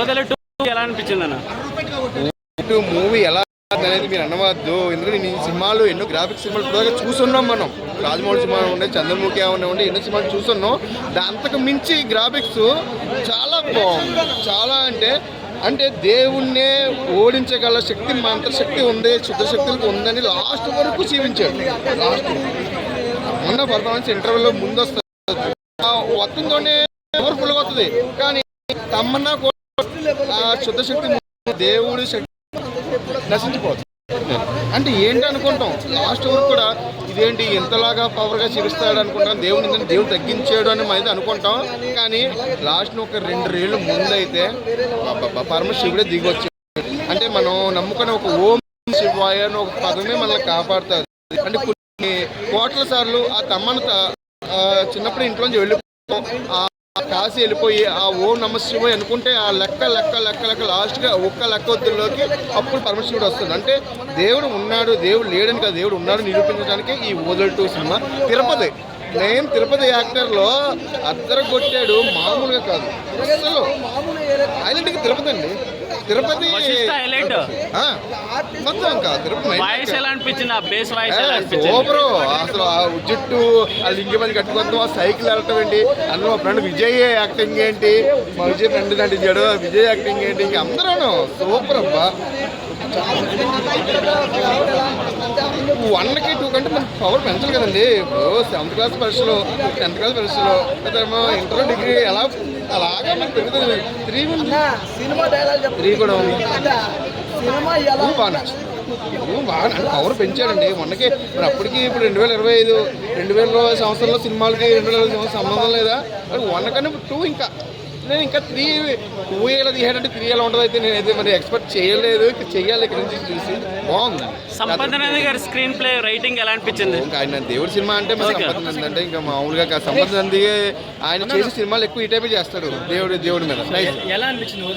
ఓదెల 2 ఎలా అనిపించింది అన్న? మూవీ ఎలా అనేది మీరు అనవద్దు. ఎందుకంటే నేను సినిమాలు ఎన్నో గ్రాఫిక్స్ సినిమాలు కూడా చూస్తున్నాం. మనం రాజమౌళి సినిమా ఉండే, చంద్రముఖి ఏమైనా ఉండే, ఎన్నో సినిమాలు చూస్తున్నాం. దాంతకు మించి గ్రాఫిక్స్ చాలా బాగుంది. చాలా అంటే దేవుణ్ణే ఓడించగల శక్తి, మంత్రశక్తి ఉంది, శుద్ధశక్తులకు ఉందని లాస్ట్ వరకు జీవించాడు. లాస్ట్ మొన్న పర్ఫార్మెన్స్ ఇంటర్వ్యూలో ముందు వస్తుంది, వస్తుందోనే పవర్ఫుల్గా వస్తుంది. కానీ తమ్మన్నా శుద్ధశక్తి దేవుడి శక్తి నశించిపోతుంది. అంటే ఏంటి అనుకుంటాం లాస్ట్ వరకు కూడా, ఇదేంటి ఎంతలాగా పవర్గా చూపిస్తాడు అనుకుంటాం. దేవుడు తగ్గించాడు అని అయితే అనుకుంటాం. కానీ లాస్ట్ ఒక 2 రేళ్ళు ముందైతే పరమశివుడే దిగొచ్చు. అంటే మనం నమ్ముకున్న ఒక ఓం శివాయ అని ఒక పదమే మనల్ని కాపాడుతుంది. అంటే కొన్ని కోట్ల సార్లు ఆ తమ్మను చిన్నప్పుడు ఇంట్లోంచి వెళ్ళిపోతాం, కాసి వెళ్ళిపోయి ఆ ఓం నమ శివాయ అనుకుంటే ఆ లెక్క లాస్ట్గా ఒక్క లెక్క వద్దుల్లోకి అప్పుడు పరమశివుడు వస్తుంది. అంటే దేవుడు ఉన్నాడు, దేవుడు లేడని కాదు, దేవుడు ఉన్నాడు నిరూపించడానికి ఈ ఓదెల 2 సినిమా. తిరుపతి యాక్టర్లో అద్దరు కొట్టాడు, మామూలుగా కాదు అసలు. హైలైట్కి తిరుపతి అండి. తిరుపతి మొత్తం సూపర్. అసలు ఆ జుట్టు, ఆ లింగి మంది కట్టుకుందాం, ఆ సైకిల్ వెళ్ళటం ఏంటి, అందులో మా ఫ్రెండ్ విజయ్ యాక్టింగ్ ఏంటి, మా విజయ్ ఫ్రెండ్ నటించాడు, విజయ్ యాక్టింగ్ ఏంటి, ఇంక అందరూ సూపర్ అబ్బా. 1కి 2 కంటే మనకి పవర్ పెంచాలి కదండి. ఇప్పుడు 7th క్లాస్ పరీక్షలో, 10th క్లాస్ పరీక్షలో, ఇంటర్ డిగ్రీ అలాగా మనకు పెరుగుతుంది. 3 కూడా బాగా పవర్ పెంచాడండి మొన్నకి. మరి అప్పటికి ఇప్పుడు 2025 సంవత్సరంలో సినిమాలకి 2020 సంబంధం లేదా? 1 కన్నా 2 నేను ఇంకా 3 2 ఏళ్ళ తీయాలంటే 3 ఏళ్ళ ఉండదు. అయితే నేనైతే మరి ఎక్స్పెక్ట్ చేయలేదు. చెయ్యాలి ఇక్కడ నుంచి చూసి. బాగుంది. సంపత్ గారి స్క్రీన్ ప్లే రైటింగ్ ఎలా అనిపించింది? ఇంకా ఆయన దేవుడి సినిమా అంటే సంపత్ నంది అంటే ఇంకా మామూలుగా సంపత్ నంది ఆయన చేసే సినిమాలు ఎక్కువ ఈ టైపే చేస్తాడు దేవుడి మీద. ఎలా అనిపించింది?